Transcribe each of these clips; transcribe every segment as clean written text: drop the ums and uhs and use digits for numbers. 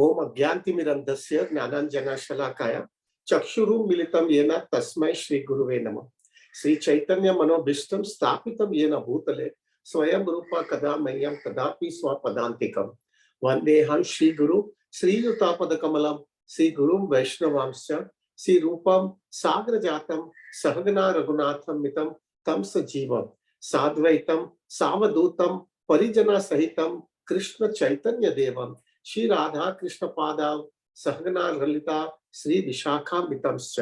ओम अज्ञानतिमिरन्धस्य ज्ञानाञ्जनशलाकाय चक्षुरुन्मीलितं येन तस्मै श्री गुरुवे नमः। श्री चैतन्य मनोभीष्टं स्थापितं येन भूतले स्वयं रूप कदा मह्यं तदापि स्वपदान्तिकं वन्देऽहं श्री गुरु श्रीयुतापदकमलं श्री गुरुं वैष्णवांश्च श्री रूपं साग्रजातं सहगना रघुनाथं मितं तं सजीवं साद्वैतं सावधूतं परिजना सहितं कृष्ण चैतन्य देवं श्री राधा कृष्ण पादाव सहगना ललिता श्री विशाखान्वितंश्च।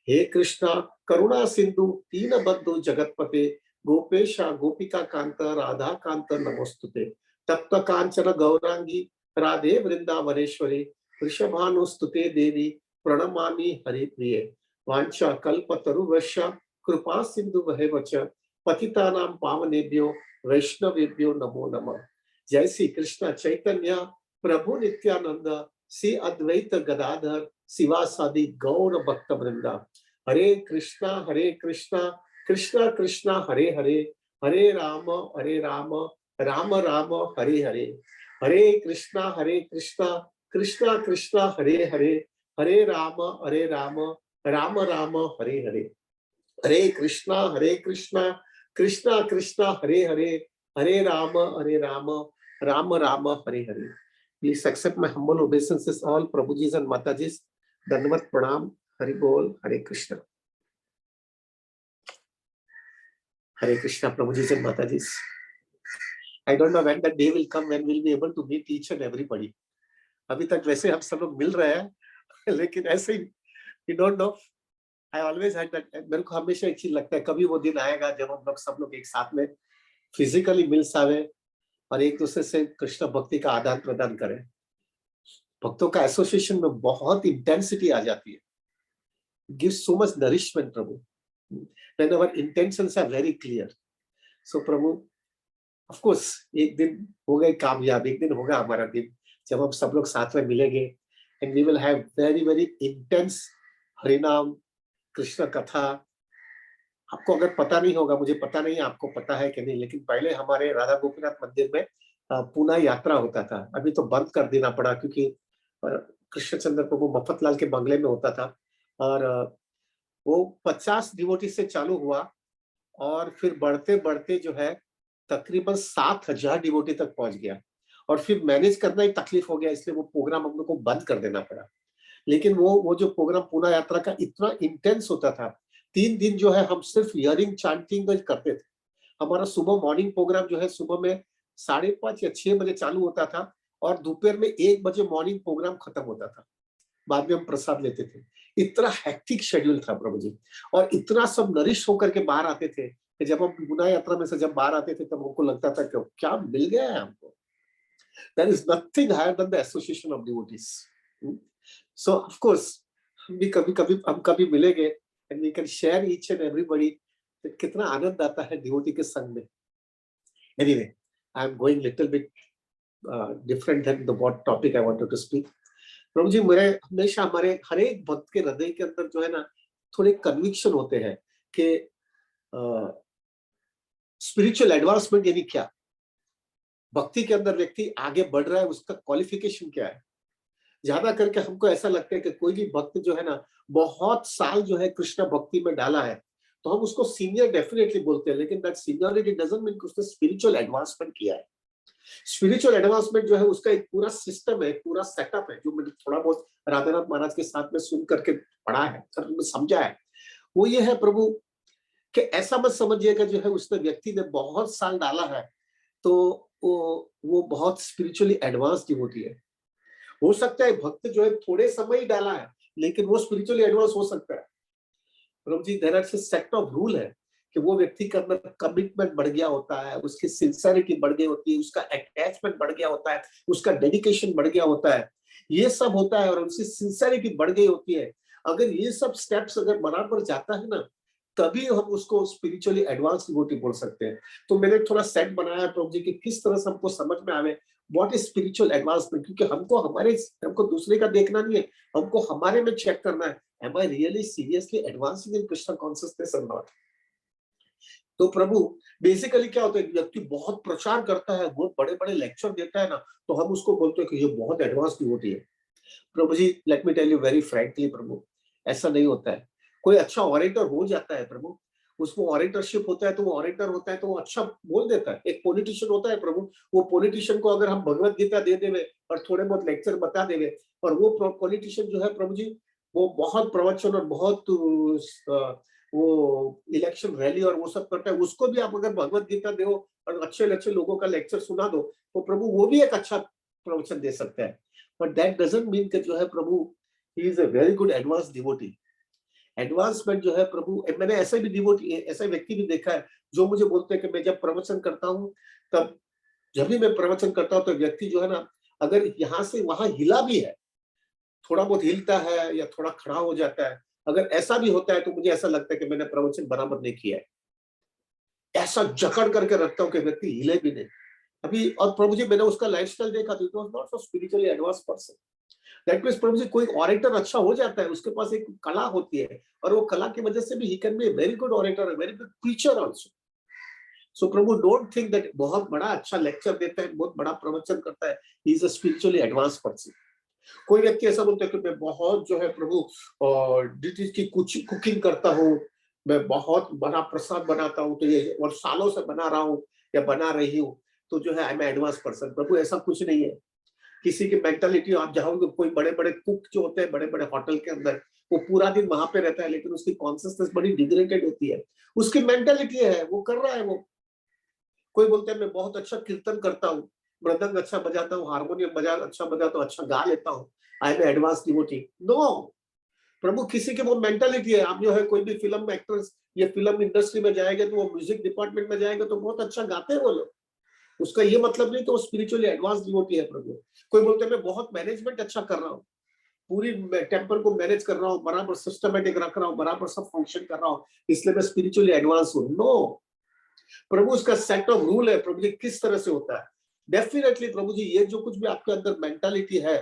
हे कृष्णा करुणा सिंधु दीनबंधु जगतपते गोपेश गोपिका कांत राधा कांत नमोस्तुते। तप्त कांचन गौरांगी राधे वृंदावनेश्वरी वृषभानुस्तुते देवी प्रणमामि हरिप्रिये। वांछा कल्पतरुभ्यश्च कृपा सिंधु वच पतितानां पावनेभ्यो वैष्णवेभ्यो नमो नमः। जय श्री कृष्ण चैतन्य प्रभु नित्यानंद श्री अद्वैत गदाधर शिवासादि गौर भक्त वृंदा। हरे कृष्णा कृष्णा कृष्णा हरे हरे हरे राम राम राम हरे हरे। हरे कृष्णा कृष्णा कृष्णा हरे हरे हरे राम राम राम हरे हरे। हरे Krishna Krishna Krishna Hare Hare Hare Ram Ram Ram Hare Hare. Please accept my humble obeisances all Prabhujis and Matajis. Dandavat pranam, Hari Bol, Hare Krishna. Hare Krishna, Prabhujis and Matajis. I don't know when that day will come when we'll be able to meet each and everybody. अभी तक वैसे हम सब लोग मिल रहे हैं, लेकिन ऐसे ही we don't know. I always had that. मेरे को हमेशा एक चीज लगता है, कभी वो दिन आएगा जब हम लोग सब लोग एक साथ में फिजिकली मिल सावे और एक दूसरे से कृष्ण भक्ति का आदान प्रदान करें। भक्तों का एसोसिएशन में बहुत इंटेंसिटी आ जाती है। गिव सो मच नरिशमेंट प्रभु when our intentions are very clear. So प्रभु ऑफ कोर्स एक दिन होगा कामयाब, एक दिन होगा हमारा दिन जब हम सब लोग साथ में मिलेंगे and we will have very very intense हरिनाम कृष्ण कथा। आपको अगर पता नहीं होगा, मुझे पता नहीं आपको पता है कि नहीं, लेकिन पहले हमारे राधा गोपीनाथ मंदिर में पूना यात्रा होता था। अभी तो बंद कर देना पड़ा क्योंकि कृष्णचंद्र प्रभु मफतलाल के बंगले में होता था और वो 50 डिवोटी से चालू हुआ और फिर बढ़ते बढ़ते जो है तकरीबन 7000 डिवोटी तक पहुंच गया और फिर मैनेज करना ही तकलीफ हो गया, इसलिए वो प्रोग्राम हम लोग को बंद कर देना पड़ा। लेकिन वो जो प्रोग्राम पूना यात्रा का इतना इंटेंस होता था, 3 दिन जो है हम सिर्फ हियरिंग चांटिंग करते थे। हमारा सुबह मॉर्निंग प्रोग्राम जो है सुबह में 5:30 या 6 बजे चालू होता था और दोपहर में 1 बजे मॉर्निंग प्रोग्राम खत्म होता था। बाद में हम प्रसाद लेते थे। इतना हेक्टिक शेड्यूल था प्रभु जी, और इतना सब नरिश होकर के बाहर आते थे कि जब हम पूना यात्रा में से जब बाहर आते थे तब हमको लगता था कि क्या मिल गया है हमको। There is nothing higher than the association of devotees. So of course हम कभी मिलेंगे and we can share each and everybody that कितना आनंद आता है डिवोटी के संग में। Anyway, I am going little bit different than the what topic I wanted to speak. प्रभु जी, मेरे हमेशा हमारे हर एक भक्त के हृदय के अंदर जो है ना थोड़े कन्विक्शन होते हैं कि स्पिरिचुअल एडवांसमेंट यानी क्या, भक्ति के अंदर व्यक्ति आगे बढ़ रहा है उसका क्वालिफिकेशन क्या है। ज्यादा करके हमको ऐसा लगता है कि कोई भी भक्त जो है ना बहुत साल जो है कृष्ण भक्ति में डाला है तो हम उसको सीनियर डेफिनेटली बोलते हैं, लेकिन दैट सीनियरिटी डजंट मीन उसने स्पिरिचुअल एडवांसमेंट किया है। स्पिरिचुअल एडवांसमेंट जो है उसका एक पूरा सिस्टम है, पूरा सेटअप है, जो मैंने थोड़ा बहुत राधानाथ महाराज के साथ में सुन करके पढ़ा है, समझा है। वो ये है प्रभु कि ऐसा मत समझिएगा जो है उसने व्यक्ति ने बहुत साल डाला है तो वो बहुत स्पिरिचुअली एडवांस डिवोटी है। हो सकता है भक्त जो है थोड़े समय ही डाला है लेकिन वो स्पिरिचुअली एडवांस हो सकता है। Prabhu ji, there are set of rule है कि वो व्यक्ति का अंदर कमिटमेंट बढ़ गया होता है, उसकी सिंसियरिटी बढ़ गई होती है, उसका अटैचमेंट बढ़ गया होता है, उसका डेडिकेशन बढ़ गया होता है, ये सब होता है और उनकी सिंसियरिटी बढ़ गई होती है। अगर ये सब स्टेप्स अगर बराबर जाता है ना तभी हम उसको स्पिरिचुअली एडवांस डिवोटी बोल सकते हैं। तो मैंने थोड़ा सेट बनाया प्रभु जी कि किस तरह से हमको समझ में आवे व्हाट इज स्पिरिचुअल एडवांसमेंट, क्योंकि हमको दूसरे का देखना नहीं है, हमको हमारे में चेक करना है, am I really seriously advancing in Krishna consciousness or not? तो प्रभु बेसिकली क्या होता है, व्यक्ति बहुत प्रचार करता है, बहुत बड़े बड़े लेक्चर देता है ना, तो हम उसको बोलते हैं कि ये बहुत एडवांस डिवोटी है। Prabhu ji, let me tell you very frankly Prabhu, ऐसा नहीं होता है। कोई अच्छा ऑरेटर हो जाता है प्रभु, उसको ऑरेटरशिप होता है तो वो ऑरेटर होता है तो वो अच्छा बोल देता है। एक पॉलिटिशियन होता है प्रभु, वो पॉलिटिशियन को अगर हम भगवत गीता दे देवे और थोड़े बहुत लेक्चर बता देवे, और वो पॉलिटिशियन जो है प्रभु जी, वो बहुत प्रवचन और बहुत वो इलेक्शन रैली और वो सब करता है, उसको भी आप अगर भगवत गीता दो और अच्छे अच्छे लोगों का लेक्चर सुना दो, तो प्रभु वो भी एक अच्छा प्रवचन दे सकता है। बट दैट डजंट मीन कि जो है Prabhu, he is a very good advance devotee. Advancement जो है प्रभु, मैंने ऐसे भी डिवोटी, ऐसे व्यक्ति भी देखा है जो मुझे बोलते हैं कि मैं जब प्रवचन करता हूँ, तब जब भी मैं प्रवचन करता हूँ तो व्यक्ति जो है ना, अगर यहाँ से वहां हिला भी है, थोड़ा बहुत हिलता है या थोड़ा खड़ा हो जाता है, अगर ऐसा भी होता है तो मुझे ऐसा लगता है कि मैंने प्रवचन बराबर नहीं किया है। ऐसा जकड़ करके रखता हूँ कि व्यक्ति हिले भी नहीं। अभी और प्रभु जी, मैंने उसका लाइफस्टाइल देखा तो it was not so spiritually advance person. That means Prabhu ji, कोई ऑरेटर अच्छा हो जाता है, उसके पास एक कला होती है, और वो कला की वजह से भी he can be very good orator, very good preacher also. So Prabhu, don't think that बहुत बड़ा अच्छा लेक्चर देता है, बहुत बड़ा प्रवचन करता है, ही is a spiritually advance person. कोई व्यक्ति ऐसा बोलता है कि मैं बहुत जो है प्रभु और डिश की कुछ कुकिंग करता हूँ, मैं बहुत बड़ा प्रसाद बनाता हूँ, तो ये और सालों से बना रहा हूँ या बना रही हूँ, तो जो है आई एम एडवांस पर्सन। प्रभु, ऐसा कुछ नहीं है। किसी की मेंटालिटी आप जाओगे, कोई बड़े बड़े कुक जो होते हैं बड़े बड़े होटल के अंदर, वो पूरा दिन वहां पे रहता है, लेकिन उसकी कॉन्सियसनेस बड़ी डिग्रेडेड होती है। उसकी मेंटालिटी है, वो कर रहा है वो। कोई बोलता है मैं बहुत अच्छा कीर्तन करता हूँ, मृदंग अच्छा बजाता हूँ, हारमोनियम बजा अच्छा बजाता हूँ, अच्छा गा लेता हूँ, I am advance devotee. No Prabhu, किसी की वो मेंटालिटी है। आप जो है कोई भी फिल्म एक्टर्स या फिल्म इंडस्ट्री में जाएंगे तो वो म्यूजिक डिपार्टमेंट में जाएंगे तो बहुत अच्छा गाते हैं वो लोग। उसका ये मतलब नहीं कि वो स्पिरिचुअली एडवांस डिवोटी है प्रभु। कोई बोलते हैं मैं बहुत मैनेजमेंट अच्छा कर रहा हूँ, पूरी टेम्पर को मैनेज कर रहा हूँ, बराबर सिस्टमेटिक रख रहा हूँ, बराबर सब फंक्शन कर रहा हूँ, इसलिए मैं स्पिरिचुअली एडवांस हूँ। नो प्रभु, उसका सेट ऑफ रूल है प्रभु जी, किस तरह से होता है। डेफिनेटली प्रभु जी, ये जो कुछ भी आपके अंदर मेंटालिटी है,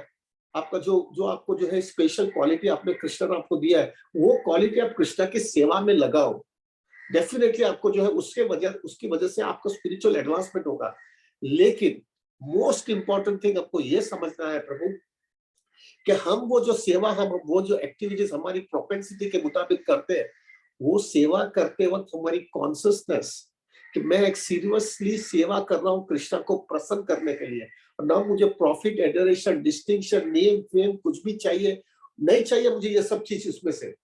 आपका जो जो आपको जो है स्पेशल क्वालिटी आपने कृष्ण ने आपको दिया है, वो क्वालिटी आप कृष्ण की सेवा में लगाओ। डेफिनेटली आपको जो है उसकी वजह से आपको स्पिरिचुअल एडवांसमेंट होगा। लेकिन मोस्ट इंपॉर्टेंट थिंग आपको ये समझना है प्रभु, कि हम वो जो सेवा, हम वो जो एक्टिविटीज हमारी प्रोपेंसिटी के मुताबिक करते हैं, वो सेवा करते वक्त हमारी कॉन्सियसनेस कि मैं एक सीरियसली सेवा कर रहा हूँ कृष्ण को प्रसन्न करने के लिए, और ना मुझे profit, adoration, distinction, name, fame कुछ भी चाहिए नहीं चाहिए मुझे ये सब चीज उसमें से।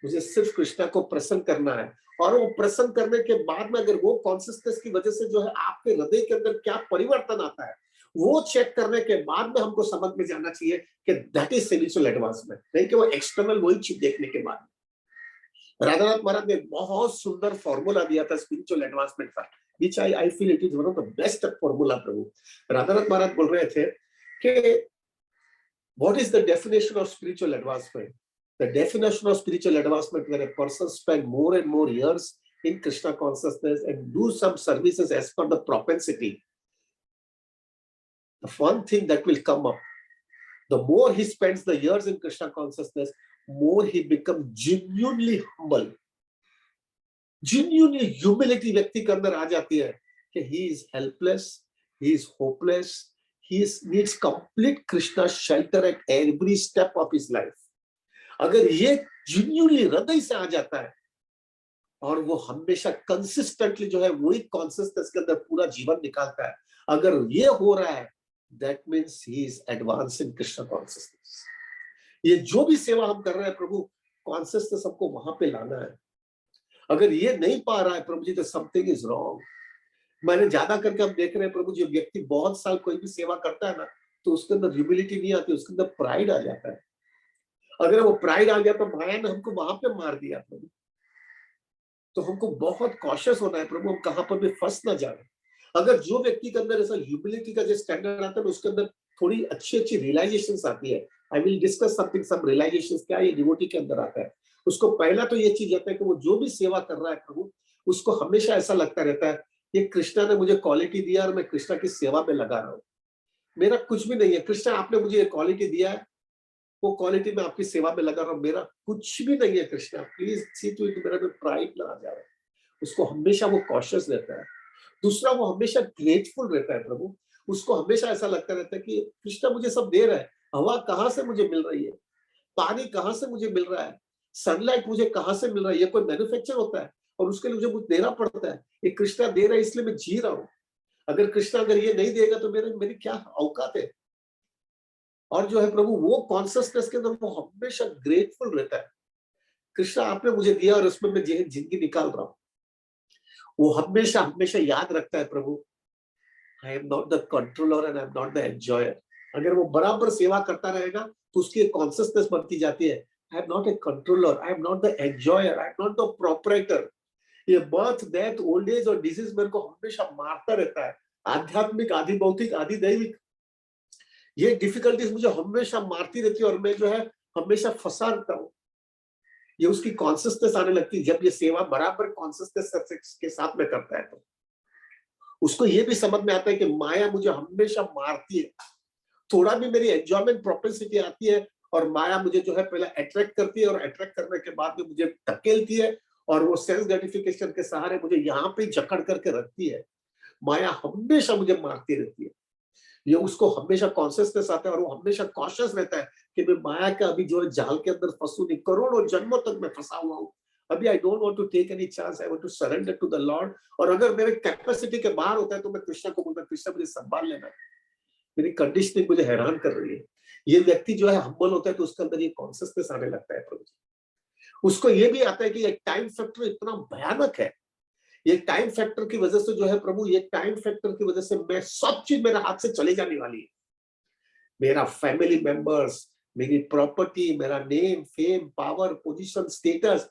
मुझे सिर्फ कृष्णा को प्रसन्न करना है। और वो प्रसन्न करने के बाद में अगर वो कॉन्सियसनेस की वजह से जो है आपके हृदय के अंदर क्या परिवर्तन आता है, वो चेक करने के बाद में हमको समझ में जाना चाहिए कि दैट इज स्पिरिचुअल एडवांसमेंट, नहीं कि वो एक्सटर्नल वही चीज देखने के बाद। राधानाथ महाराज ने बहुत सुंदर फॉर्मूला दिया था स्पिरिचुअल एडवांसमेंट का, which I feel it is one of the best formula प्रभु। राधानाथ महाराज बोल रहे थे कि what is the definition of spiritual advancement? The definition of spiritual advancement when a person spend more and more years in Krishna consciousness and do some services as per the propensity. The one thing that will come up, the more he spends the years in Krishna consciousness, more he becomes genuinely humble. Genuinely humility व्यक्ति के अंदर आ जाती है कि he is helpless, he is hopeless, he needs complete Krishna shelter at every step of his life. अगर ये genuinely हृदय से आ जाता है और वो हमेशा कंसिस्टेंटली जो है वही कॉन्सियसनेस के अंदर पूरा जीवन निकालता है, अगर ये हो रहा है, that means he is advance in Krishna consciousness. ये जो भी सेवा हम कर रहे हैं प्रभु, कॉन्सियसनेस हमको वहां पे लाना है। अगर ये नहीं पा रहा है प्रभु जी, तो समथिंग इज रॉन्ग। मैंने ज्यादा करके हम देख रहे हैं प्रभु जी, व्यक्ति बहुत साल कोई भी सेवा करता है ना, तो उसके अंदर ह्यूमिलिटी नहीं आती, उसके अंदर प्राइड आ जाता है। अगर वो प्राइड आ गया तो माया ने हमको वहां पे मार दिया प्रभु। तो हमको बहुत कॉशियस होना है प्रभु, हम कहां पर भी फंस ना जाए। अगर जो व्यक्ति के अंदर ऐसा ह्यूमिलिटी का जो स्टैंडर्ड आता है, उसके अंदर थोड़ी अच्छी अच्छी रियलाइजेशंस आती है। I will discuss something, some realisations, क्या ये डिवोटी के अंदर आता है। उसको पहला तो ये चीज आता है कि वो जो भी सेवा कर रहा है प्रभु, उसको हमेशा ऐसा लगता रहता है, ये कृष्णा ने मुझे क्वालिटी दिया और मैं कृष्णा की सेवा में लगा रहा हूँ। मेरा कुछ भी नहीं है, कृष्णा आपने मुझे ये क्वालिटी दिया है, वो क्वालिटी में आपकी सेवा में लगा रहा हूँ, मेरा कुछ भी नहीं है Krishna, please see to it मेरा में प्राइड ना आ जाए। उसको हमेशा वो कॉशियस रहता है। दूसरा, वो हमेशा ग्रेटफुल रहता है प्रभु। उसको हमेशा ऐसा लगता रहता है कि कृष्णा मुझे सब दे रहा है, हवा कहाँ से मुझे मिल रही है, पानी कहाँ से मुझे मिल रहा है, सनलाइट मुझे कहाँ से मिल रहा है, ये कोई मैन्युफैक्चर होता है और उसके लिए मुझे कुछ देना पड़ता है। ये कृष्णा दे रहा है इसलिए मैं जी रहा हूँ। अगर कृष्णा अगर ये नहीं देगा तो मेरी क्या औकात है। और जो है प्रभु वो कॉन्सियसनेस के अंदर वो हमेशा ग्रेटफुल रहता है। कृष्णा आपने मुझे दिया और उसमें मैं जिंदगी निकाल रहा हूँ। वो हमेशा हमेशा याद रखता है Prabhu, I am not the controller and I am not the enjoyer. अगर वो बराबर सेवा करता रहेगा तो उसकी कॉन्सियसनेस बनती जाती है, आई am not a controller, I am not the enjoyer, I am not the proprietor. ये बर्थ डेथ ओल्ड एज और डिजीज मेरे को हमेशा मारता रहता है, आध्यात्मिक आदि भौतिक आदि दैविक। ये डिफिकल्टीज मुझे हमेशा मारती रहती है और मैं जो है हमेशा फंसा रहता हूँ। ये उसकी कॉन्सियसनेस आने लगती है जब ये सेवा बराबर कॉन्सियसनेस के साथ में करता है। तो उसको ये भी समझ में आता है कि माया मुझे हमेशा मारती है। थोड़ा भी मेरी एंजॉयमेंट प्रोपेंसिटी आती है और माया मुझे जो है पहले अट्रैक्ट करती है और अट्रैक्ट करने के बाद में मुझे धकेलती है और वो सेंस ग्रेटिफिकेशन के सहारे मुझे यहाँ पे जकड़ करके रखती है। माया हमेशा मुझे मारती रहती है। ये उसको हमेशा कॉन्शियसनेस आता है और वो हमेशा कॉशियस रहता है कि मैं माया का अभी जो है जाल के अंदर फंसू नहीं, करोड़ों जन्मों तक मैं फंसा हुआ हूँ। अभी I don't want to take any chance, I want to surrender to the Lord. और अगर मेरे कैपेसिटी के बाहर होता है तो मैं कृष्णा को बोलता, कृष्णा मुझे संभाल लेना, मेरी कंडीशनिंग मुझे हैरान कर रही है। ये व्यक्ति जो है हम्बल होता है तो उसके अंदर ये कॉन्शियसनेस आने लगता है प्रभु जी। उसको ये भी आता है कि ये टाइम फैक्टर इतना भयानक है। ये टाइम फैक्टर की वजह से जो है प्रभु, ये टाइम फैक्टर की वजह से मैं सब चीज मेरे हाथ से चले जाने वाली है। मेरा फैमिली मेंबर्स, मेरी प्रॉपर्टी, मेरा name fame power position status,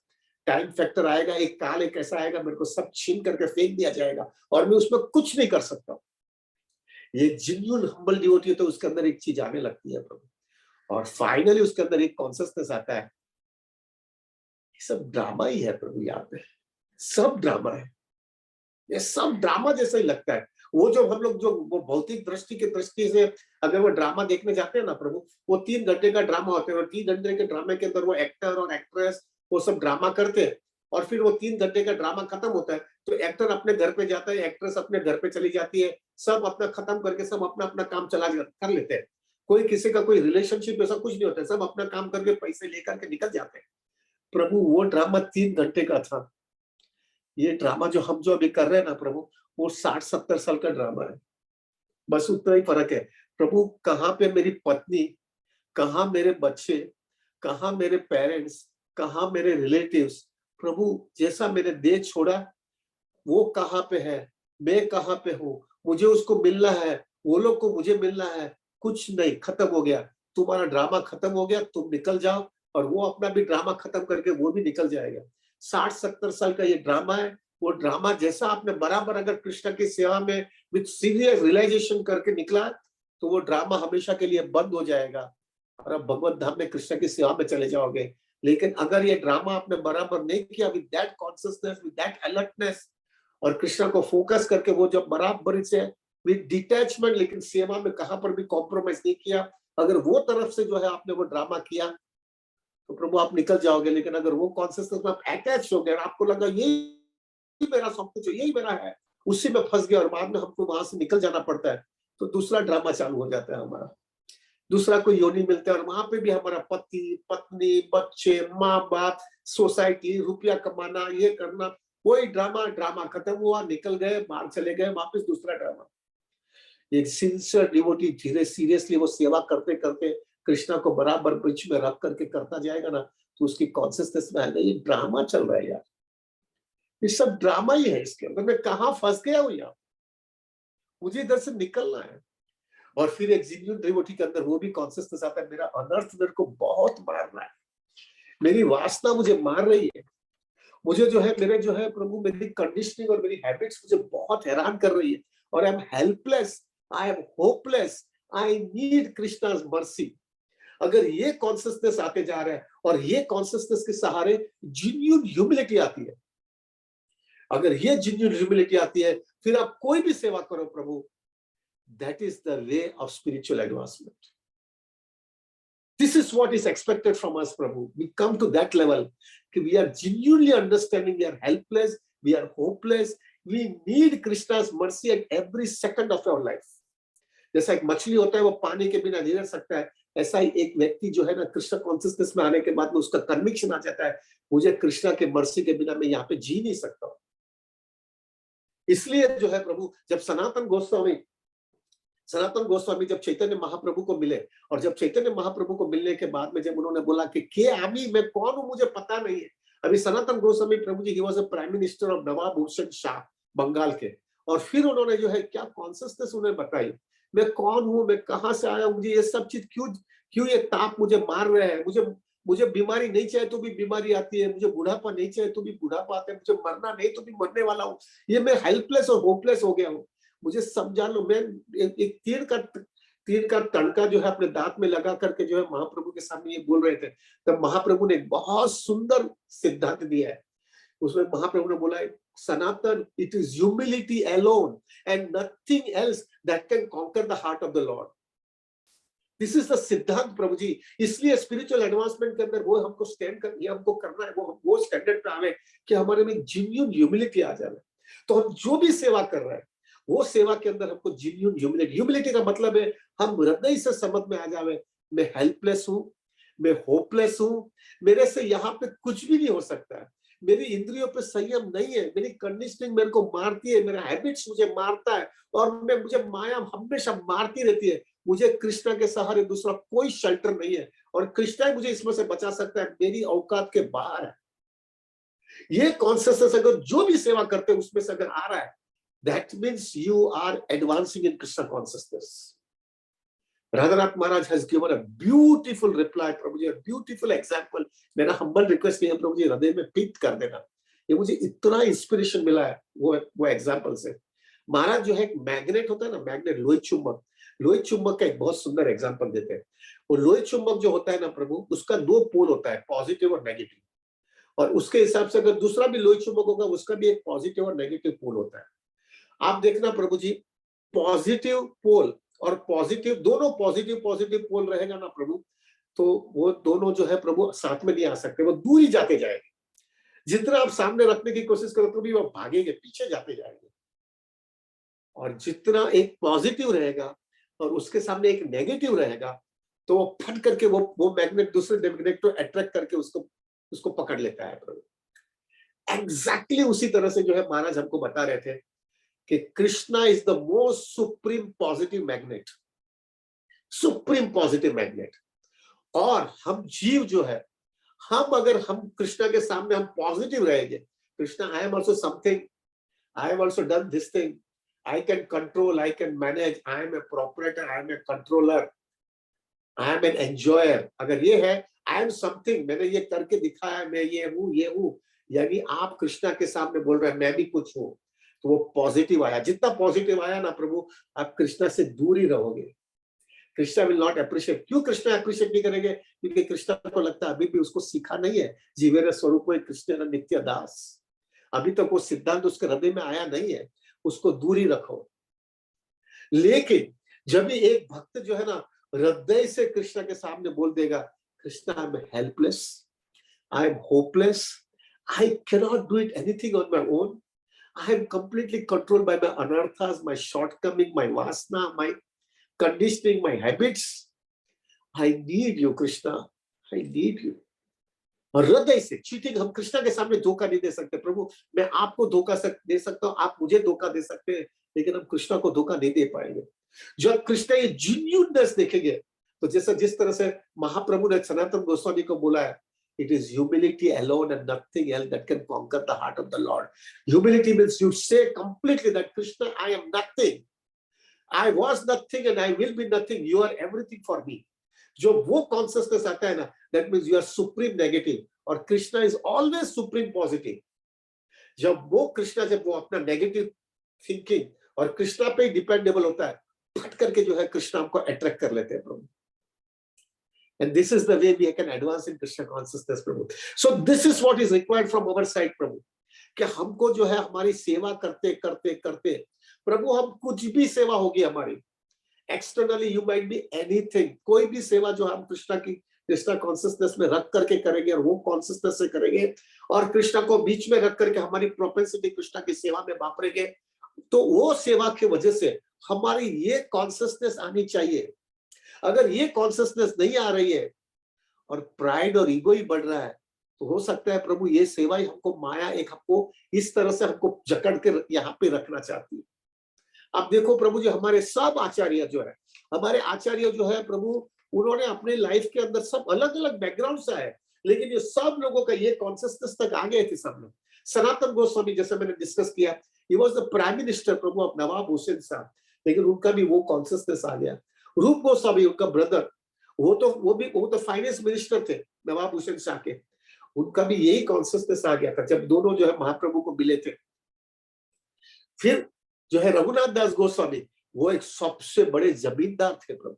time factor आएगा, एक काल एक ऐसा आएगा मेरे को सब छीन करके फेंक दिया जाएगा और मैं उसमें कुछ नहीं कर सकता। ये जेन्युइन हम्बल डिवोटी है तो उसके अंदर एक चीज आने लगती है प्रभु और फाइनली उसके अंदर एक कॉन्सियसनेस आता है, ये सब ड्रामा ही है प्रभु, यहाँ पे सब ड्रामा है। ये सब ड्रामा जैसा ही लगता है। वो जो हम लोग जो वो भौतिक दृष्टि की दृष्टि से अगर वो ड्रामा देखने जाते हैं ना प्रभु, वो 3 घंटे का ड्रामा होता है और 3 घंटे के ड्रामे के अंदर वो एक्टर और एक्ट्रेस वो सब ड्रामा करते हैं और फिर वो 3 घंटे का ड्रामा खत्म होता है तो एक्टर अपने घर पे जाता है, एक्ट्रेस अपने घर पे चली जाती है, सब अपना खत्म करके सब अपना अपना काम कर लेते हैं। कोई किसी का कोई रिलेशनशिप ऐसा कुछ नहीं होता है, सब अपना काम करके पैसे लेकर के निकल जाते हैं। प्रभु वो ड्रामा 3 घंटे का था। ये ड्रामा जो हम जो अभी कर रहे हैं ना प्रभु, वो 60-70 साल का ड्रामा है। बस उतना ही फर्क है। प्रभु कहाँ पे मेरी पत्नी, कहाँ मेरे बच्चे, कहाँ मेरे पेरेंट्स, कहाँ मेरे रिलेटिव्स। प्रभु जैसा मैंने देह छोड़ा वो कहाँ पे है, मैं कहाँ पे हूँ, मुझे उसको मिलना है, वो लोग को मुझे मिलना है, कुछ नहीं, खत्म हो गया। तुम्हारा ड्रामा खत्म हो गया, तुम निकल जाओ और वो अपना भी ड्रामा खत्म करके वो भी निकल जाएगा। 60-70 साल का ये ड्रामा है। वो ड्रामा जैसा आपने बराबर अगर कृष्ण की सेवा में विद सीरियस रियलाइजेशन करके निकला तो वो ड्रामा हमेशा के लिए बंद हो जाएगा और आप भगवत धाम में कृष्ण की सेवा में चले जाओगे। लेकिन अगर ये ड्रामा आपने बराबर नहीं किया with that consciousness, with that alertness और कृष्णा को फोकस करके वो जब बराबर से विद डिटैचमेंट, लेकिन सेवा में कहां पर भी कॉम्प्रोमाइज नहीं किया, अगर वो तरफ से जो है आपने वो ड्रामा किया तो प्रभु आप निकल जाओगे। लेकिन अगर वो कॉन्शियसनेस में आप अटैच हो गए और आपको लगा यही मेरा सब कुछ है, यही मेरा है, उसी में फंस गया और बाद में हमको वहां से निकल जाना पड़ता है, तो दूसरा ड्रामा चालू हो जाता है हमारा। दूसरा कोई योनि मिलता है और वहां पे भी हमारा पति पत्नी बच्चे माँ बाप सोसाइटी रुपया कमाना ये करना, वही ड्रामा। ड्रामा खत्म हुआ, निकल गए, बाहर चले गए, वापस दूसरा ड्रामा। एक सिंसियर डिवोटी धीरे सीरियसली वो सेवा करते करते कृष्णा को बराबर बीच में रख करके करता जाएगा ना तो उसकी कॉन्सियसनेस में आएगा ये ड्रामा चल रहा है यार, ये सब ड्रामा ही है, इसके अंदर मैं कहाँ फंस गया हूँ यार, मुझे इधर से निकलना है। और फिर एक जेन्युइन डिवोटी के अंदर वो भी कॉन्शियसनेस आता है, मेरा अनर्थ मेरे को बहुत मार रहा है, मेरी वासना मुझे मार रही है, मुझे जो है मेरे जो है प्रभु मेरी कंडीशनिंग और मेरी हैबिट्स मुझे बहुत हैरान कर रही है और आई am helpless, I am hopeless, I need Krishna's mercy. अगर ये कॉन्शियसनेस आते जा रहे हैं और ये कॉन्शियसनेस के सहारे जेन्युइन ह्यूमिलिटी आती है, अगर ये जेन्युइन ह्यूमिलिटी आती है फिर आप कोई भी सेवा करो प्रभु, that is the way of spiritual advancement. This is what is expected from us, Prabhu. We come to that level. We are genuinely understanding we are helpless, we are hopeless, we need Krishna's mercy at every second of our life. जैसा एक मछली होता है वो पानी के बिना नहीं रह सकता है, ऐसा ही एक व्यक्ति जो है ना कृष्णा कॉन्शियसनेस में आने के बाद में उसका कन्विक्शन आ जाता है, मुझे कृष्णा के मर्सी के बिना मैं यहाँ पे जी नहीं सकता हूँ। इसलिए जो है प्रभु, जब सनातन गोस्वामी जब चैतन्य महाप्रभु को मिले, और जब चैतन्य महाप्रभु को मिलने के बाद में जब उन्होंने बोला कि के आमी, मैं कौन हूं मुझे पता नहीं है। अभी Sanatan Goswami Prabhu ji, he was a prime minister of Nawab Hussain Shah Bengal के, और फिर उन्होंने जो है क्या कॉन्सियसनेस उन्हें बताई, मैं कौन हूं, मैं कहां से आया हूं, मुझे ये सब चीज क्यों क्यों ये ताप मुझे मार रहे हैं, मुझे बीमारी नहीं चाहिए तो भी बीमारी आती है, मुझे बुढ़ापा नहीं चाहिए तो भी बुढ़ापा आता है, मुझे मरना नहीं तो भी मरने वाला हूँ, ये मैं हेल्पलेस और होपलेस हो गया हूँ, मुझे समझा लो। मैं एक तीर का तड़का जो है अपने दांत में लगा करके जो है महाप्रभु के सामने ये बोल रहे थे, तब महाप्रभु ने एक बहुत सुंदर सिद्धांत दिया है। उसमें महाप्रभु ने बोला है, Sanatan, it is humility alone and nothing else that can conquer the heart of the lord. This is the सिद्धांत प्रभु जी। इसलिए स्पिरिचुअल एडवांसमेंट के अंदर वो हमको हमको करना है, वो स्टैंडर्ड पे आवे कि हमारे में जेन्युइन ह्यूमिलिटी आ जाए। तो हम जो भी सेवा कर रहे हैं वो सेवा के अंदर हमको जेन्युइन ह्यूमिलिटी का मतलब है हम हृदय से समझ में आ जावे, मैं हेल्पलेस हूं, मैं होपलेस हूं, मेरे से यहाँ पे कुछ भी नहीं हो सकता है, मेरी इंद्रियों पे संयम नहीं है, मेरी कंडीशनिंग मेरे को मारती है, मेरा हैबिट्स मुझे मारता है, और मुझे माया हमेशा मारती रहती है। मुझे कृष्णा के सहारे दूसरा कोई शेल्टर नहीं है, और कृष्णा ही मुझे इसमें से बचा सकता है, मेरी औकात के बाहर है। ये कॉन्शियसनेस अगर जो भी सेवा करते हैं उसमें से अगर आ रहा है, that means you are advancing in Krishna consciousness. Radhanath Maharaj has given a beautiful reply, Prabhu ji, a beautiful example. मेरा humble request है प्रभु जी, हृदय में पिट कर देना, ये मुझे इतना इंस्पिरेशन मिला है वो एग्जाम्पल से। महाराज जो है एक मैग्नेट होता है ना, मैग्नेट, लोहित चुंबक का एक बहुत सुंदर एग्जाम्पल देते हैं। वो लोहित चुंबक जो होता है ना प्रभु, उसका दो पोल होता है, पॉजिटिव और नेगेटिव, और उसके हिसाब से अगर दूसरा भी लोहित चुंबक होगा उसका भी एक पॉजिटिव और नेगेटिव पोल होता है। आप देखना प्रभु जी, पॉजिटिव पोल और दोनों पॉजिटिव पोल रहेगा ना प्रभु, तो वो दोनों जो है प्रभु साथ में नहीं आ सकते, वो दूर ही जाते जाएंगे। जितना आप सामने रखने की कोशिश करो तो भी वो भागेंगे, पीछे जाते जाएंगे। और जितना एक पॉजिटिव रहेगा और उसके सामने एक नेगेटिव रहेगा, तो वो फट करके वो मैग्नेट दूसरे मैग्नेट को अट्रैक्ट करके उसको पकड़ लेता है प्रभु। एग्जैक्टली उसी तरह से जो है महाराज हमको बता रहे थे कि Krishna is the most supreme positive magnet. और हम जीव जो है, अगर हम कृष्णा के सामने हम पॉजिटिव रहेंगे, Krishna, I am also something, I have also done this thing, I can control, I can manage, I am a proprietor, I am a controller, I am an enjoyer, अगर ये है आई एम समथिंग, मैंने ये करके दिखाया, मैं ये हूं, यानी आप कृष्णा के सामने बोल रहे हैं मैं भी कुछ हूं, तो वो पॉजिटिव आया। जितना पॉजिटिव आया ना प्रभु, आप कृष्णा से दूर ही रहोगे। Krishna will not appreciate. क्यों कृष्णा अप्रिशिएट नहीं करेंगे? क्योंकि कृष्णा को लगता है अभी भी उसको सीखा नहीं है, जीवेर स्वरूप में कृष्ण नित्य दास, अभी तक वो सिद्धांत उसके हृदय में आया नहीं है, उसको दूर ही रखो। लेकिन जब भी एक भक्त जो है ना हृदय से कृष्णा के सामने बोल देगा, Krishna, I am helpless, I am hopeless, I cannot do it anything on my own. I am completely controlled by my anarthas, my shortcoming, my vasana, my conditioning, my habits. I need you, Krishna. I need you. और हृदय से cheating, हम कृष्णा के सामने धोखा नहीं दे सकते। प्रभु, मैं आपको धोखा दे सकता हूँ, आप मुझे धोखा दे सकते हैं, लेकिन हम कृष्णा को धोखा नहीं दे पाएंगे। जब कृष्णा ये जेन्युइननेस देखेंगे, तो जैसा जिस तरह से महाप्रभु ने सनातन गोस्वामी को बोला है, it is humility alone and nothing else that can conquer the heart of the Lord. Humility means you say completely that Krishna, I am nothing, I was nothing and I will be nothing, you are everything for me. जो वो consciousness आता है ना, that means you are supreme negative और Krishna is always supreme positive. जब वो अपना negative thinking और कृष्णा पे ही डिपेंडेबल होता है, फट करके जो है कृष्णा हमको अट्रैक्ट कर लेते हैं प्रभु। And this is the way we can advance in Krishna consciousness, Prabhu. So this is what is required from our side, Prabhu. कि हमको जो है हमारी सेवा करते करते करते प्रभु, हम कुछ भी सेवा होगी हमारी, externally you might be anything, कोई भी सेवा जो हम कृष्णा कॉन्शियसनेस में रख करके करेंगे और वो कॉन्शियसनेस से करेंगे और कृष्णा को बीच में रख करके हमारी प्रोपेंसिटी कृष्णा की सेवा में वापरेंगे, तो वो सेवा की वजह से हमारी ये कॉन्शियसनेस आनी चाहिए, अगर ये कॉन्शियसनेस नहीं आ रही है और प्राइड और ईगो ही बढ़ रहा है, तो हो सकता है प्रभु ये सेवा ही हमको माया एक हमको इस तरह से हमको जकड़ के यहाँ पे रखना चाहती है। आप देखो प्रभु जी, हमारे सब आचार्य जो है, हमारे आचार्य जो है प्रभु, उन्होंने अपने लाइफ के अंदर सब अलग अलग बैकग्राउंड से आए, लेकिन ये सब लोगों का ये कॉन्सियसनेस तक आ गए थे सब लोग। सनातन गोस्वामी जैसे मैंने डिस्कस किया, ही वाज द प्राइम मिनिस्टर प्रभु ऑफ नवाब हुसैन साहब, लेकिन उनका भी वो कॉन्सियसनेस आ गया। रूप गोस्वामी उनका ब्रदर, वो तो फाइनेंस मिनिस्टर थे नवाब हुसैन शाह के, उनका भी यही कॉन्सियसनेस आ गया था जब दोनों जो है महाप्रभु को मिले थे। फिर जो है रघुनाथ दास गोस्वामी, वो एक सबसे बड़े जमींदार थे प्रभु।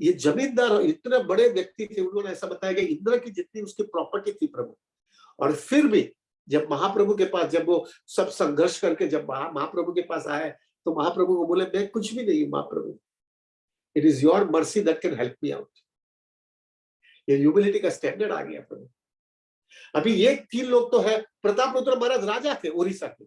ये जमींदार इतने बड़े व्यक्ति थे, उन्होंने ऐसा बताया कि इंद्र की जितनी उसकी प्रॉपर्टी थी प्रभु, और फिर भी जब महाप्रभु के पास, जब वो सब संघर्ष करके जब महाप्रभु के पास आए, तो महाप्रभु को बोले मैं कुछ भी नहीं, Mahaprabhu it is your mercy that can help me out. ये ह्यूमिलिटी का स्टैंडर्ड आ गया प्रभु। अभी ये 3 लोग तो है, प्रताप रुद्र महाराज राजा थे ओडिशा के,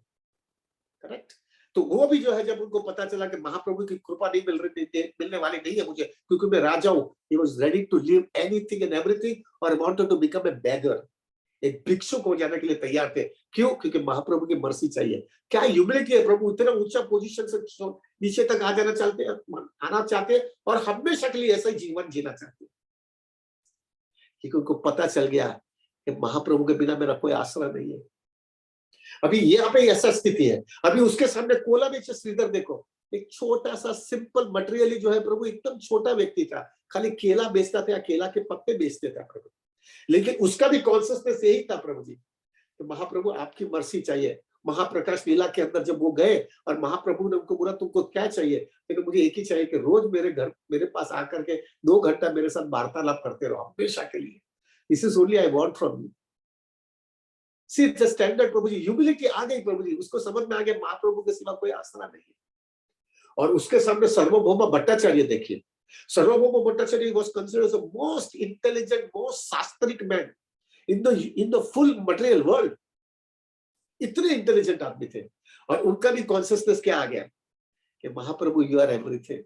करेक्ट। तो वो भी जो है जब उनको पता चला कि महाप्रभु की कृपा नहीं मिलने वाली नहीं है मुझे, क्योंकि मैं राजा हूं, he was ready to leave anything and everything और wanted to become a beggar, एक भिक्षुक हो जाने के लिए तैयार थे। क्यों? क्योंकि महाप्रभु की मर्सी चाहिए। क्या ह्यूमिलिटी है प्रभु, इतना ऊंचा पोजीशन से नीचे तक आ जाना आना चाहते और हमेशा के लिए ऐसा ही जीवन जीना चाहते, क्योंकि उनको पता चल गया कि महाप्रभु के बिना मेरा कोई आसरा नहीं है। अभी यहाँ पे ऐसा स्थिति है। अभी उसके सामने कोला बेचे श्रीधर देखो, एक छोटा सा सिंपल मटेरियली जो है प्रभु, एकदम छोटा व्यक्ति था, खाली केला बेचता था, केला के पत्ते बेचते था प्रभु, लेकिन उसका भी कॉन्सियसनेस यही था प्रभु जी, तो महाप्रभु आपकी मर्सी चाहिए। महाप्रकाश लीला के अंदर जब वो गए और महाप्रभु ने उनको बोला तुमको क्या चाहिए, लेकिन मुझे एक ही चाहिए कि रोज मेरे घर मेरे पास आकर के 2 घंटा मेरे साथ वार्तालाप करते रहो हमेशा के लिए। This is only I want from you. See the standard प्रभु जी, ह्यूमिलिटी आ गई प्रभु जी, उसको समझ में आ गया महाप्रभु के सिवा कोई आसरा नहीं है। और उसके सामने सार्वभौम भट्टाचार्य देखिए, Sarvabhauma Bhattacharya was considered the most intelligent, most शास्त्रिक man in the full material world. इतने इंटेलिजेंट आदमी थे, और उनका भी कॉन्शियसनेस क्या आ गया कि Mahaprabhu you are everything,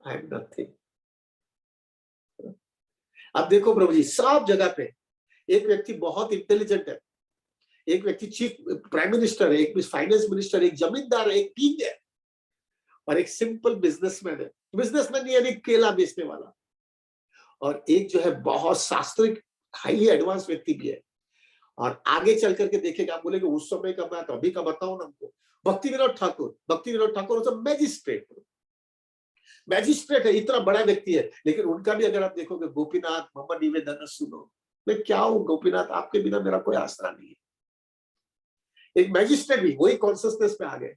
I am nothing. अब देखो प्रभु जी, सब जगह पे एक व्यक्ति बहुत इंटेलिजेंट है, एक व्यक्ति चीफ प्राइम मिनिस्टर है, एक फाइनेंस मिनिस्टर, एक जमींदार है, एक किंग है, और एक सिंपल बिजनेसमैन है। बिजनेसमैन यानी केला बेचने वाला, और एक जो है बहुत शास्त्रिक हाईली एडवांस व्यक्ति भी है। और आगे चल करके देखेगा, आप बोलेंगे उस समय का बात अभी का बताओ ना हमको। भक्ति विनोद ठाकुर मैजिस्ट्रेट है, इतना बड़ा व्यक्ति है, लेकिन उनका भी अगर आप देखोगे, गोपीनाथ मोहम्मद निवेदन सुनो, मैं क्या हूं गोपीनाथ, आपके बिना मेरा कोई आसरा नहीं है। एक मैजिस्ट्रेट भी वही कॉन्शियसनेस पे आ गए।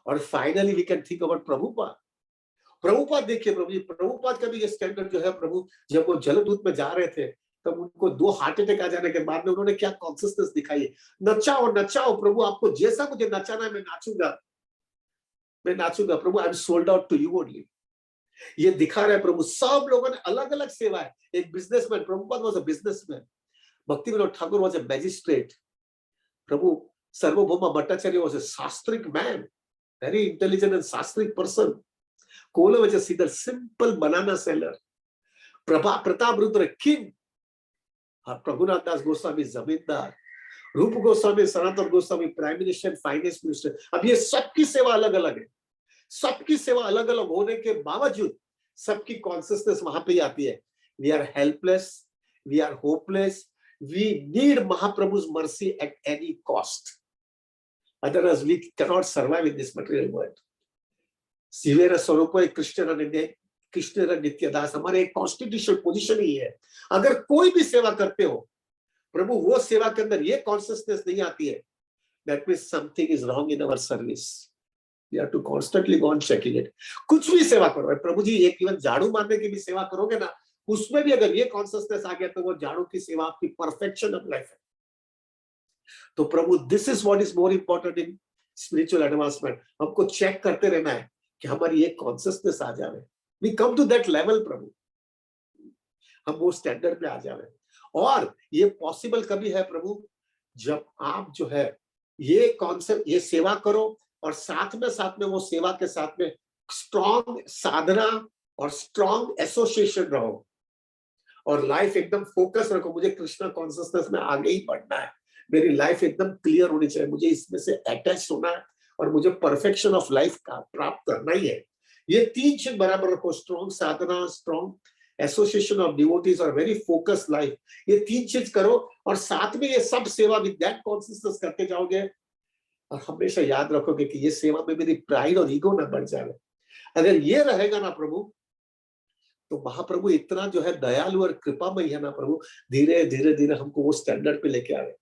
और finally we can think about Prabhupada देखिए प्रभु जी, प्रभुपाद का भी ये स्टैंडर्ड जो है प्रभु, जब वो जलदूत में जा रहे थे तब उनको 2 हार्ट अटैक आ जाने के बाद में उन्होंने क्या कॉन्शियसनेस दिखाई है, नचाओ प्रभु, आपको जैसा मुझे नचाना है मैं नाचूंगा प्रभु, I am sold out to you only. ये दिखा रहा है प्रभु, सब लोगों ने अलग अलग सेवा है। एक businessman, Prabhupada was a businessman, Bhakti Vinod Thakur was a magistrate, प्रभु सार्वभौम भट्टाचार्य वाज अ शास्त्रिक मैन, very intelligent and शास्त्रिक person. Kola was just the simple banana seller. Pratap Rudra king, Raghunath Das Goswami जमींदार, Rup Goswami Sanatan Goswami prime minister, finance minister. अब ये सबकी सेवा अलग अलग है, सबकी सेवा अलग अलग होने के बावजूद सबकी कॉन्सियसनेस वहां पे आती है, we are helpless, we are hopeless, we need Mahaprabhu's mercy at any cost. Otherwise, we cannot survive in this material world. शिवेर स्वरूप कृष्ण नित्यदास, हमारे एक कॉन्स्टिट्यूशनल पोजीशन ही है। अगर कोई भी सेवा करते हो प्रभु, वो सेवा के अंदर ये कॉन्शियसनेस नहीं आती है, that means something is wrong in our service. We have to constantly go on checking it. कुछ भी सेवा करो प्रभु जी, एक इवन झाड़ू मारने की भी सेवा करोगे ना, उसमें भी अगर ये कॉन्शियसनेस आ गया तो वो झाड़ू की सेवा आपकी परफेक्शन ऑफ लाइफ है। तो प्रभु, this is what is more important in spiritual advancement. हमको चेक करते रहना है कि हमारी एक कॉन्शियसनेस आ जावे, we come to that level प्रभु, हम वो स्टैंडर्ड पे आ जावे। और ये पॉसिबल कभी है प्रभु, जब आप जो है ये कॉन्सेप्ट, ये सेवा करो और साथ में वो सेवा के साथ में स्ट्रॉन्ग साधना और स्ट्रॉन्ग एसोसिएशन रहो और लाइफ एकदम फोकस रखो। मुझे कृष्णा कॉन्शियसनेस में आगे ही बढ़ना है, मेरी लाइफ एकदम क्लियर होनी चाहिए, मुझे इसमें से अटैच होना है और मुझे परफेक्शन ऑफ लाइफ का प्राप्त करना ही है। ये तीन चीज बराबर रखो, strong Sadhana, strong association of devotees और वेरी फोकस लाइफ, ये तीन चीज करो और साथ में ये सब सेवा विद दैट कॉन्शियसनेस करते जाओगे और हमेशा याद रखोगे कि ये सेवा में मेरी प्राइड और ईगो ना बढ़ जाए। अगर ये रहेगा ना प्रभु, तो महाप्रभु इतना जो है दयालु और कृपामय है ना प्रभु, धीरे धीरे धीरे हमको वो स्टैंडर्ड पे लेके आए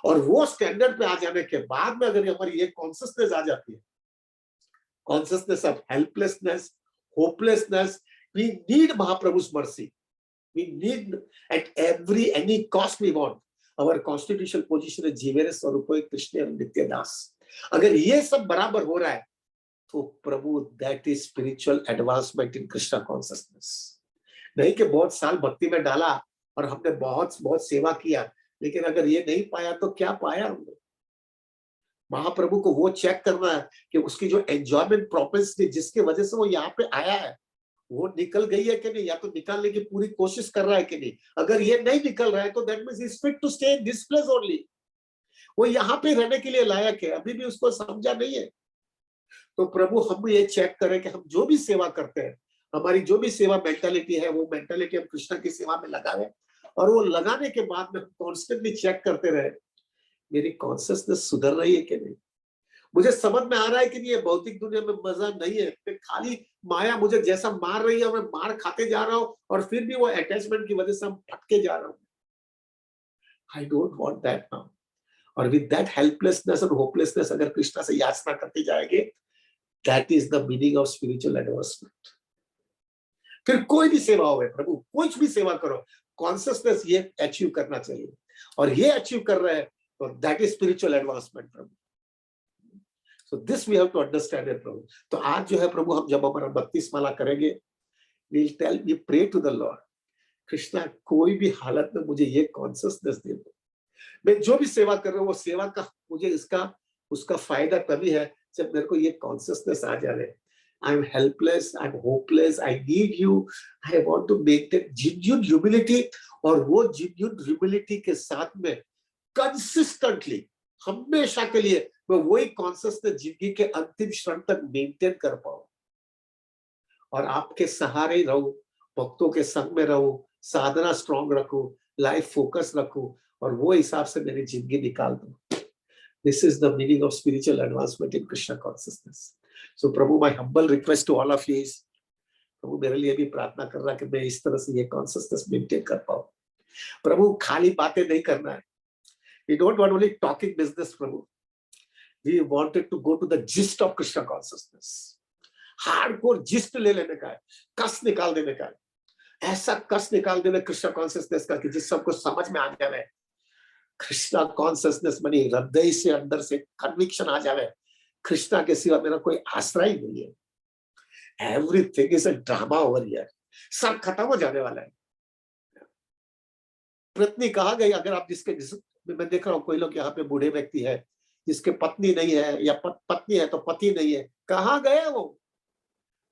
और वो स्टैंडर्ड पे आ जाने के बाद में अगर हमारी ये कॉन्शियसनेस आ जाती है, consciousness of helplessness, hopelessness, we need Mahaprabhu's mercy, we need at any cost we want our constitutional position is जीवेरे स्वरूपो कृष्ण नित्य दास। अगर ये सब बराबर हो रहा है तो प्रभु that is spiritual advancement in Krishna consciousness. नहीं कि बहुत साल भक्ति में डाला और हमने बहुत बहुत सेवा किया, लेकिन अगर ये नहीं पाया तो क्या पाया हमने। महाप्रभु को वो चेक करना है कि उसकी जो एंजॉयमेंट प्रोपेंसिटी जिसकी वजह से वो यहाँ पे आया है वो निकल गई है कि नहीं, या तो निकालने की पूरी कोशिश कर रहा है कि नहीं। अगर ये नहीं निकल रहा है तो that means he is fit to stay in this place only, वो यहाँ पे रहने के लिए लायक है, अभी भी उसको समझा नहीं है। तो प्रभु हम ये चेक करें कि हम जो भी सेवा करते हैं, हमारी जो भी सेवा मेंटालिटी है, वो मेंटालिटी हम कृष्ण की सेवा में लगावे और वो लगाने के बाद में कॉन्स्टेंटली चेक करते रहे मेरी कॉन्शियसनेस सुधर रही है कि नहीं, मुझे समझ में आ रहा है कि ये भौतिक दुनिया में मजा नहीं है, खाली माया मुझे जैसा मार रही है मैं मार खाते जा रहा हूँ और फिर भी वो अटैचमेंट की वजह से हम भटके जा रहा हूँ। आई डोंट वांट दैट नाउ। और विद दैट हेल्पलेसनेस और होपलेसनेस अगर कृष्णा से याचना करते जाएंगे, that is the meaning of spiritual advancement. फिर कोई भी सेवा हो प्रभु, कुछ भी सेवा करो, कॉन्शियसनेस ये अचीव करना चाहिए और ये अचीव कर रहे हैं तो that is spiritual advancement Prabhu. So this we have to understand it प्रभु। तो आज जो है प्रभु हम जब हमारा 32 माला करेंगे, we pray to the Lord, Krishna कोई भी हालत में मुझे ये कॉन्शियसनेस दे दो, मैं जो भी सेवा कर रहा हूँ वो सेवा का मुझे इसका उसका फायदा तभी है जब मेरे को ये कॉन्शियसनेस आ जा रहे। I am helpless, I am hopeless, I need you, I want to make that genuine humility और वो जेन्युइन ह्यूमिलिटी के साथ में कंसिस्टेंटली हमेशा के लिए मैं वही कॉन्शियसनेस जिंदगी के अंतिम क्षण तक मेंटेन कर पाऊं और आपके सहारे रहूं, भक्तों के संग में रहूं, साधना स्ट्रॉन्ग रखूं, लाइफ फोकस रखूं और वो हिसाब से मेरी जिंदगी निकाल दूं। This is the meaning of spiritual advancement in Krishna consciousness. So प्रभु my humble request to all of you is, प्रभु मेरे लिए भी प्रार्थना कर रहा कि मैं इस तरह से ये कॉन्शियसनेस मेंटेन कर पाऊं। प्रभु खाली बातें नहीं करना है, we don't want only talking business Prabhu, we wanted to go to the gist of Krishna consciousness, hardcore gist ले लेने का है, कस निकाल देने का है, ऐसा कस निकाल देना कृष्णा कॉन्शियसनेस का कि जिस सबको समझ में आ जाए कृष्णा कॉन्शियसनेस मनी हृदय से अंदर से कन्विक्शन आ जाए कृष्णा के सिवा मेरा कोई आश्रय ही नहीं है। Everything is a drama over here, सब खत्म हो जाने वाला है। पत्नी कहा गई, अगर आप जिसके मैं देख रहा हूँ कोई लोग यहाँ पे बूढ़े व्यक्ति है जिसके पत्नी नहीं है या पत्नी है तो पति नहीं है, कहाँ गए वो,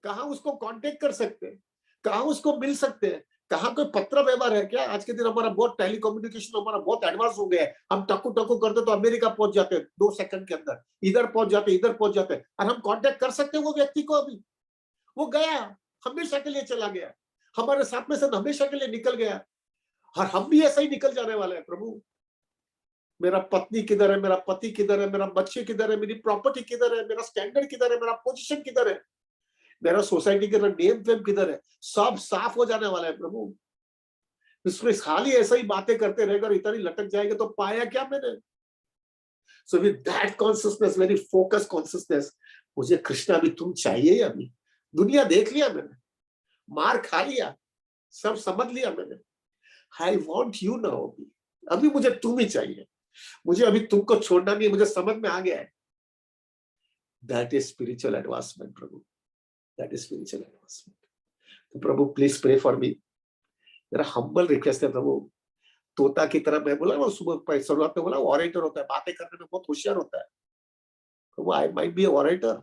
कहाँ उसको कांटेक्ट कर सकते हैं, कहाँ उसको मिल सकते हैं, कहाँ कोई पत्र व्यवहार है क्या। आज के दिन हमारा बहुत टेलीकम्युनिकेशन हमारा बहुत एडवांस हो गया है, हम टक्कू टक्कू करते तो अमेरिका पहुंच जाते हैं 2 सेकंड के अंदर, इधर पहुंच जाते इधर पहुंच जाते और हम कांटेक्ट कर सकते हैं वो व्यक्ति को। अभी वो गया, हमेशा के लिए चला गया, हमारे साथ में से हमेशा के लिए निकल गया और हम भी ऐसा ही निकल जाने वाले हैं। प्रभु मेरा पत्नी किधर है, मेरा पति किधर है, मेरा बच्चे किधर है, मेरी प्रॉपर्टी किधर है, मेरा स्टैंडर्ड किधर है, मेरा पोजीशन किधर है, मेरा सोसाइटी के अंदर नेम फेम किधर है, सब साफ हो जाने वाला है प्रभु। इसमें खाली ऐसा ही बातें करते रहेगा और इतना ही लटक जाएगा तो पाया क्या मैंने। सो with that consciousness, very focus consciousness, मुझे कृष्णा भी तुम चाहिए। अभी दुनिया देख लिया मैंने, मार खा लिया, सब समझ लिया मैंने, आई वॉन्ट यू नाउ, अभी मुझे तुम ही चाहिए, मुझे अभी तुमको छोड़ना नहीं है, मुझे समझ में आ गया है। That is spiritual advancement Prabhu, that is spiritual advancement. तो प्रभु प्लीज प्रे फॉर मी, मेरा हम्बल रिक्वेस्ट है प्रभु। तोता की तरह मैं बोला वो सुबह शुरुआत में बोला ऑरेटर होता है, बातें करने में बहुत होशियार होता है, Prabhu I might be orator,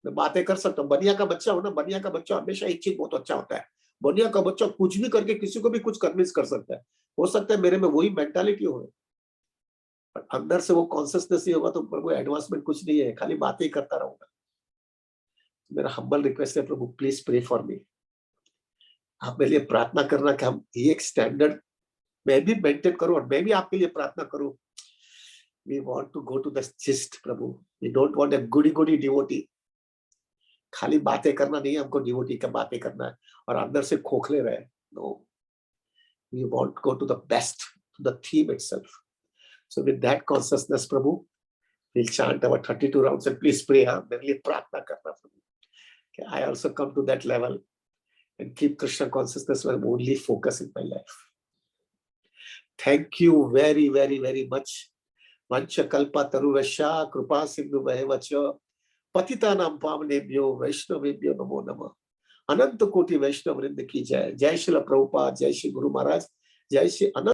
मैं बातें कर सकता हूँ। बनिया का बच्चा हो ना, बनिया का बच्चा हमेशा एक चीज बहुत अच्छा होता है, बनिया का बच्चा कुछ भी करके किसी को भी कुछ कन्विंस कर सकता है। हो सकता है मेरे में वही मेंटालिटी हो, पर अंदर से वो कॉन्सियसनेस ही होगा तो प्रभु एडवांसमेंट कुछ नहीं है, खाली बातें ही करता रहूंगा। मेरा हम्बल रिक्वेस्ट है, प्रभु प्लीज प्रे फॉर मी। आप मेरे लिए प्रार्थना करना कि हम ये एक स्टैंडर्ड मैं भी मेंटेन करूं और मैं भी आपके लिए प्रार्थना करूं। We want to go to the gist प्रभु, we don't want a goody goody devotee. खाली बातें करना नहीं है हमको, डिवोटी का बातें करना है और अंदर से खोखले रहे। No, we want to go to the best, to the theme itself. So with that consciousness प्रभु, we'll chant our 32 rounds and please pray, हाँ मेरे लिए प्रार्थना करना प्रभु। I also come to that level and keep Krishna consciousness my only focus in my life. Thank you very very very much. Vanchakalpa taruvasya कृपा सिंधु वच पतितानां पावनेभ्यो वैष्णवेभ्यो नमो नमः। अनंत कोटि वैष्णव वृंद की जय। जय श्री प्रभुपाद, जय श्री गुरु महाराज, जय श्री अनंत